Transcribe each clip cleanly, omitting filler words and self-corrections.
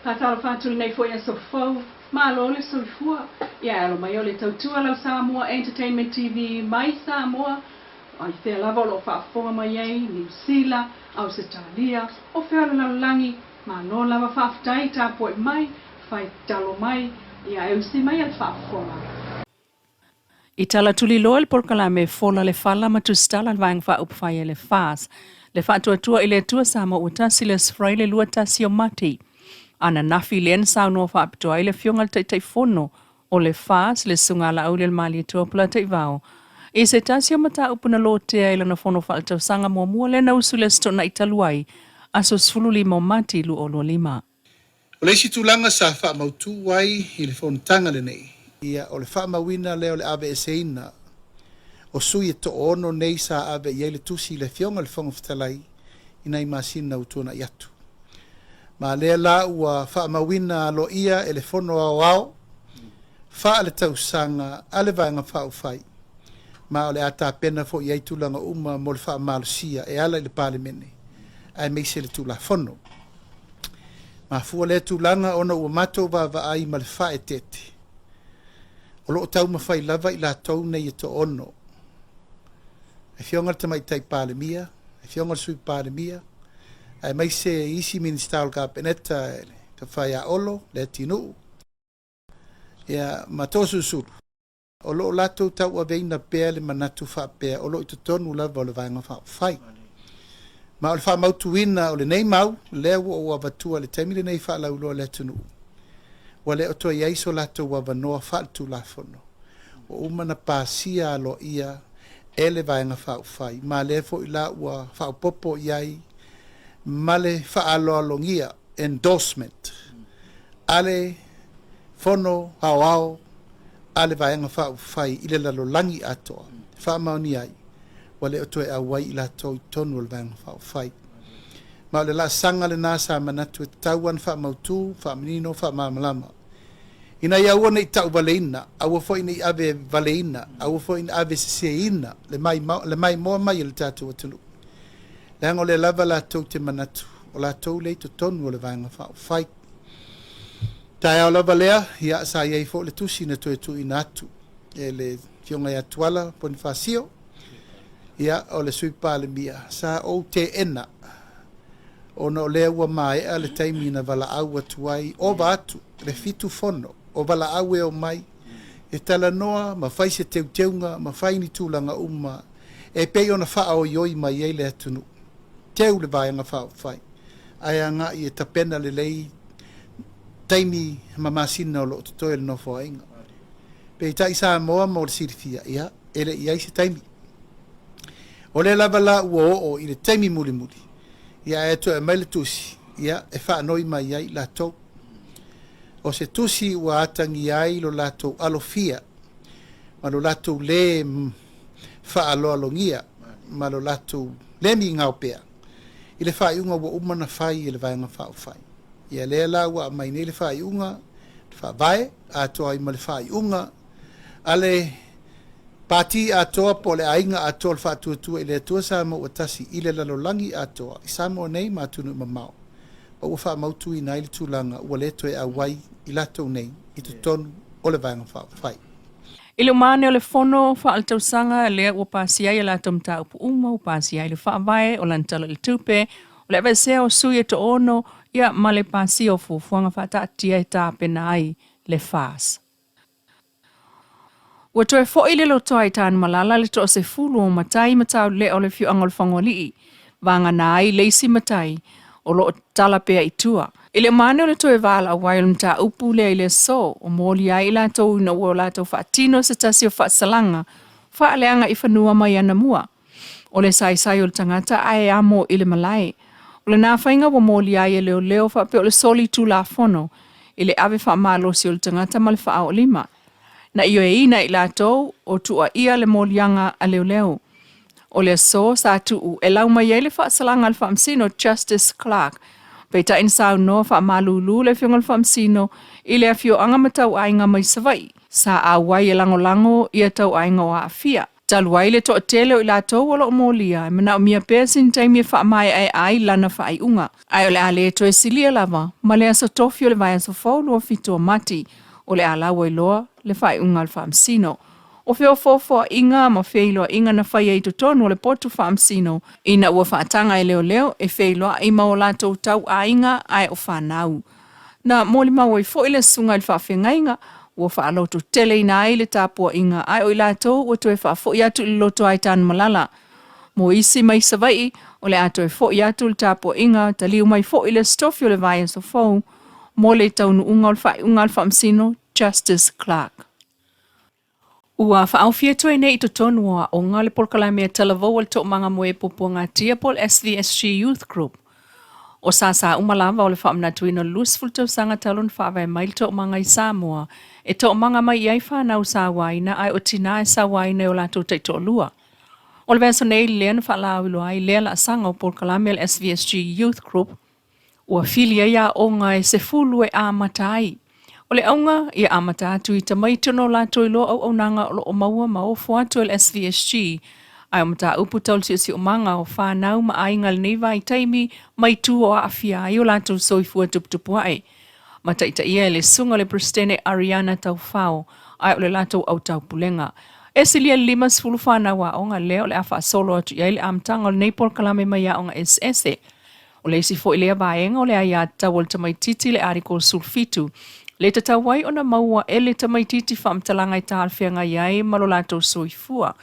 Patalo fatuli nei foi so fo malo le so fua ya lo mai ole tautua la Samoa Entertainment TV mai Samoa ai te lava lo fa fo mai ai New Zealand Australia o fe la langi malo lava fa tai ta po mai fai talo mai ya eu si mai al fa fo I tala tuli loel por kala me fola le fala ma tu stala vang fa up fa le fas le fa tua ile tua Samoa utasiles fraile luata sio mati ana nafi len sa no fa aptoa ile fiongal tai fono o le fas le sungala au le mali to pla tai vao e se tasio mata upuna lote ile na fono fa tau sanga mo le na usule sto na italuai aso sfululi mo mati lu o lo lima o le situlanga sa fa mautu wai ile fon tanga le nei ia o le fa mawina le o le ave eseina o sui to ono nei sa ave ia le tusi le fiongal fonga ftalai ina i masina utuna yatu ma le la ua fa mawina lo ia ele fono ao fa le tausanga ale vanga fa ufai ma le ata pena fo ia tulanga uma mo le fa malusia e ala le parlemene ai me se le tula fono ma fu le tulanga ona ua mato va ai ma le fa etete o lo tau ma fai lava i la tau nei to ono e fionga te mai tai parlemia e fionga sui parlemia ai mai se isi ministerial cabinet ka fai a olo le tinu ia matosu suru o lo lato tau a veina pea le manatu fa pea o lo i tonu lava o le vanga fa fai ma o le fa mautuina o le nei mau le o avatua le taimi le nei fa laulo le tunu wa le o to ia iso lato wa vanoa fa tu la fono o umana pasia lo ia ele vanga fa fai ma le fo ila wa fa popo iai male fa aloalongia endorsement ale fono hawao ale vaenga fa fai ile la lolangi atoa fa mauni ai wale o toe awai ila to tonu le vaenga fa fai ma le la sanga le nasa manatu tauan fa mautu fa menino fa mamalama ina ia ona i tau valeina au fo ina ave valeina au fo ina ave seina le mai mo mai le tatu tulu Lango le lava la tau te manatu, o la tau le to tonu o le vanga fa fai. Tai au lava lea, ia sa iei fo le tusi na toe tu inatu, e le fionga ia tuala Bonifacio, ia o le suipa le mia, sa o te ena, o no lea ua mai a le taimi na vala au atuai, o va atu, le fitu fono, o vala au e o mai, e tala noa, ma fai se teunga, ma fai ni tūlanga uma, e pei ona faa o ioi mai ei le atunu. Teu le vai anga fau fai. Ai anga i e tapena le lei taimi mamasina o lo tutoe le nofo ainga. Pe tai Samoa mo le sirifia ia, ele ia se taimi. O le lava la ua o i le taimi muli muli. Ia e to e mai le tusi, ia e faa noi mai ai la tau. O se tusi ua atangi ai lo la tau alofia, ma lo la tau le faa alo alongia, ma lo la tau le mi ngau pea. I le whai unga wa umana whai i le vaenga whao whai. Ia lea la wa mai ne le whai unga, le wha vae, a toa i ma le whai unga, ale pati a toa po le ainga a toa le wha tua i le tua Samoa wa tasi i le lalolangi a toa, i Samoa nei ma tunu ma mau. Pa ua wha mautu i nai le tūlanga ua le toe a wai i lato nei, i tu tonu o le vaenga whao whai. Ile mane o le fono fa altau sanga le o pasia ia la tomta upu uma o pasia ile fa vai o lantala le tupe o le vese o sui to ono ia male pasia o fuanga fa ta tia ta penai le fas. O to e fo ile lo toi tan malala le to se fulu o matai matau le o le fiu angol fangoli vanga nai le si matai o lo tala pe itua. Ile mane o le toe vala a wail mta upu le ile so o moli ai la tau na o la tau fatino se tasi o salanga fa leanga i fanua mai ana mua. O le sai o le tangata ai amo ile malai. O le na fainga o moli ai leo fa pe o le soli tu la fono ile ave fa malo si o le tangata mal fa o lima. Na iyo e ina ila tau o tua ia le molianga a leo. O le so sa tu u e lau mai ele fa salanga al fa amsino Justice Clark. Peita in sao no fa malulu le fiongal famsino ile afio anga matau ainga mai savai sa a wai lango ia tau ainga o afia Talua ile to tele o ila to wala o molia, mana o mia pesin taimi e wha mai ai lana wha ai unga. Ai o le ale to e silia lava, ma le aso tofi o le vai aso faulu o fito o mati, o le ala wa iloa, le wha ai unga al wha amsino. O feo fofo inga ma feilo inga na whai ei tonu o le potu wha amsino, ina ua whaatanga e leo e feilo i maola tau tau a inga ai o whanau. Na moli maua i fo ile sunga il whawhengainga, ua whaaloto tele ina ai le tāpua inga ai o i lato ua toe whaafo i atu i loto ai tāna malala. Mo isi mai savai o le ato e fo i atu le tāpua inga ta liu mai fo i le stofi o le vai so fau mo le taunu unga o whaamsino Justice Clark. Ua whaawhia tue nei to tonua o ngā le polkalai mea talavou al to manga moe popo ngā tia pol SVSG Youth Group. O sasa umalava o le whaamnatuina lusful tau sanga talon whaawai mail to manga i Samoa, e to manga mai iai whanau sa waina ai o tina e sa waina o lato te to lua. O le venso nei lea na whaalao ilo ai lea la sanga o polkalame le SVSG Youth Group, ua filia ia o ngā e se fulu e amatai. O le aunga ia amata atu i tamai tono lato ilo au nanga o maua ma o fuatu le SVSG, ai o mata upu tau si o manga o whanau ma ai ngal nei vai taimi mai tu o awhia ai o lato soifua tuputupu ai. Mata ita ia le sunga le pristene Ariana tau whao ai o le lato au tau pulenga. E silia lima sfulu whanau a onga leo le awha solo atu ia le amtanga o le neipol kalame mai a onga SS. O le isi fo ilea baenga o le aia tau o le tamaititi le ariko sulfitu. Le tatau wai o na maua e le tamaititi whamtalanga i tāwhianga iai malo lato soifua.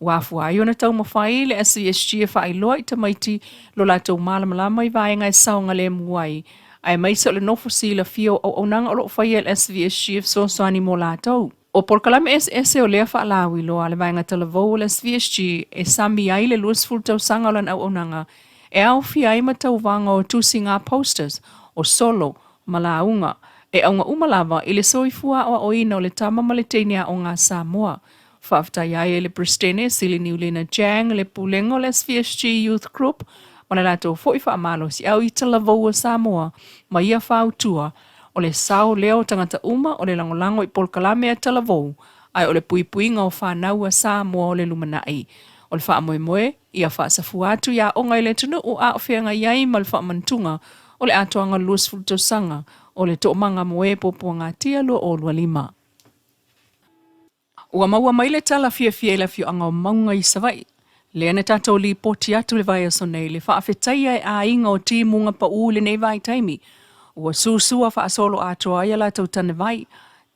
Wafu ai ona tau mawhai le SVSG e whai loa i tamaiti lo lato malamalama i vaenga e saonga le muai. Ai maisa o le nofo sila fio o nanga o lo whai el SVSG e soani mo lato. O polkalame SS o lea whaalawi loa le vaenga talavou le SVSG e sami ai le luasful tau sangalan au nanga. E au fi ai matau vanga o tusi ngā posters o solo malaunga. E aunga umalava i le soifua o oina o le tama maletenia o ngā Samoa. Whaftai ai le pristene sili niulina jang le pulengo le SVSG Youth Group mana lato foi whaamalo si au i talavou o Samoa ma ia whautua o le sao leo tangata uma o le langolango i polkalame a talavou ai o le puipuinga o whanau a Samoa o le lumanai. O le whaamoemoe ia whaasafu atu ia o ngai le tunu o a ofeanga iai ma le whaamantunga o le atoanga luasful tausanga o le to'omanga moe popo ngā tia lua o lua lima. Ua maua mai le tala fia la fio anga o maunga i savai. Le ane tatou li poti atu le vai aso nei le whaafetaia e a inga o timunga pa u le nei vai taimi. Ua susua whaasolo atoa ia la tau tane vai.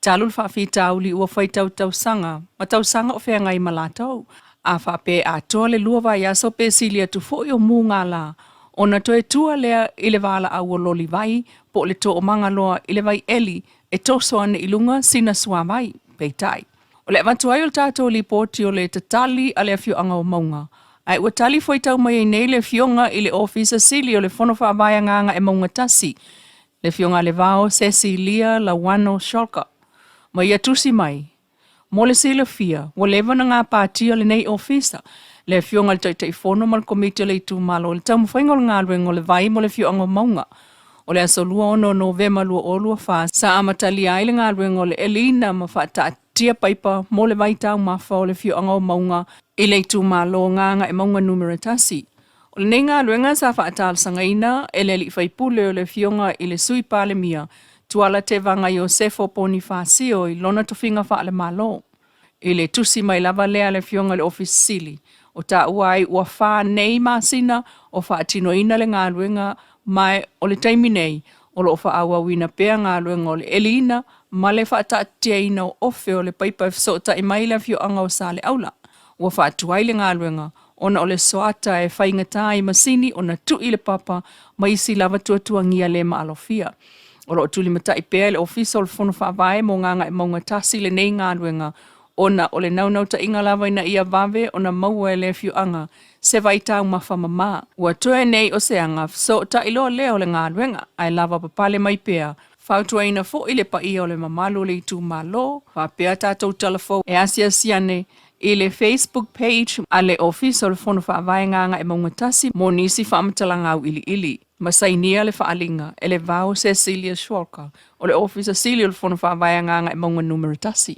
Talul whaafitau li ua whaitau tau sanga, ma tau sanga o whea ngai malatau. A whaape atoa le lua vai aso pe silia tu fo o munga la. Ona toe tua lea i le wala au o loli vai, po le to o manga loa i le vai eli, e toso ane ilunga sina sua vai, peitai. O le avantu ai o tātou li poti o le tatali a le fio anga o maunga. Ai ua tali foi tau mai nei le fionga i le ofisa sili o le fono whaavaya nganga e maunga tasi. Le fionga le vao Cecilia Lawano Sholka. Mai atusi mai. Mo le sila fia, wa lewa na ngā pātia le nei ofisa. Le fionga le tai fono mal komite le tu malo. Le tamu whainga o ngā ruenga o le vai mo le fio anga o maunga. O le aso lua ono Novema lua o lua wha. Sa amatali ai le ngā ruenga o le Elina ma wha tia paipa mo le vaitau mawha o le fio anga o maunga i le tu malo nganga e maunga numera tasi. O le nei ngā ruenga sa whaatal sangaina e le li whaipule o le fionga i le sui pale mia. Tuala te vanga Iosefo Bonifasio i lona tofinga wha le malo. I le tusi mai lava lea le fionga le ofisili. O ta uai ua wha nei masina o wha atinoina le ngā ruenga mai o le taimi nei. O lo wha awa wina pea ngā ruenga o le Elina ma le wha atatia ina o ofe o le paipa so ta i mai le fio anga o sa le aula. Ua wha atuai le ngā ruenga. Ona o le soata e whaingata i masini o na tu i le papa ma isi lava tuatua ngia le maalofia. O lo tuli mata i pea le ofisa o le fono whaavae mo nganga e maunga tasi le nei ngā ruenga. Ona o le naunau ta inga lava ina ia vave o na maua e le fio anga se vaitau mawha mama. Ua toe nei o se anga so ta ilo leo le ngā ruenga ai lava papale mai pea. Fautua ina fo i le pa ia o le mamalo le tu malo. Wha pea tātou telefo e asia siane i le Facebook page a le ofisa o le fono whaavae nganga e maunga tasi mo nisi whaamatala ili ili. Masainia le whaalinga e le vau Cecilia Schwalka o le ofisa sili o le fono whaavae nganga e maunga numera tasi.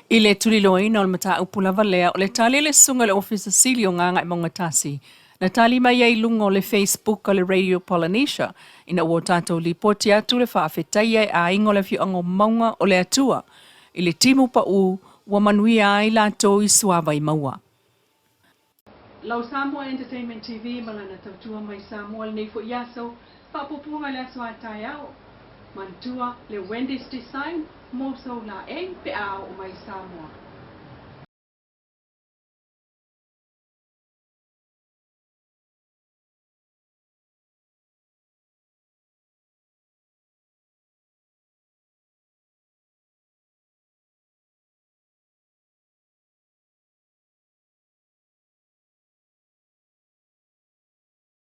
I le tuliloina o le mata upulava lea o le tali le sunga le ofisa sili o nganga i mongatasi. Na tali mai ai lunga o le Facebook o le Radio Polynesia. Ina ua tātou li poti atu le whaafetai ai a ingo le fiango maunga o le atua. I le timu pa u ua manuia ai lātou i suava i maua. Lau Samoa Entertainment TV malana tautua mai Samoa le nei fo iaso whapopunga le aso atai au. Mantua le Wendy's Design mo so la e pe au o mai Samoa.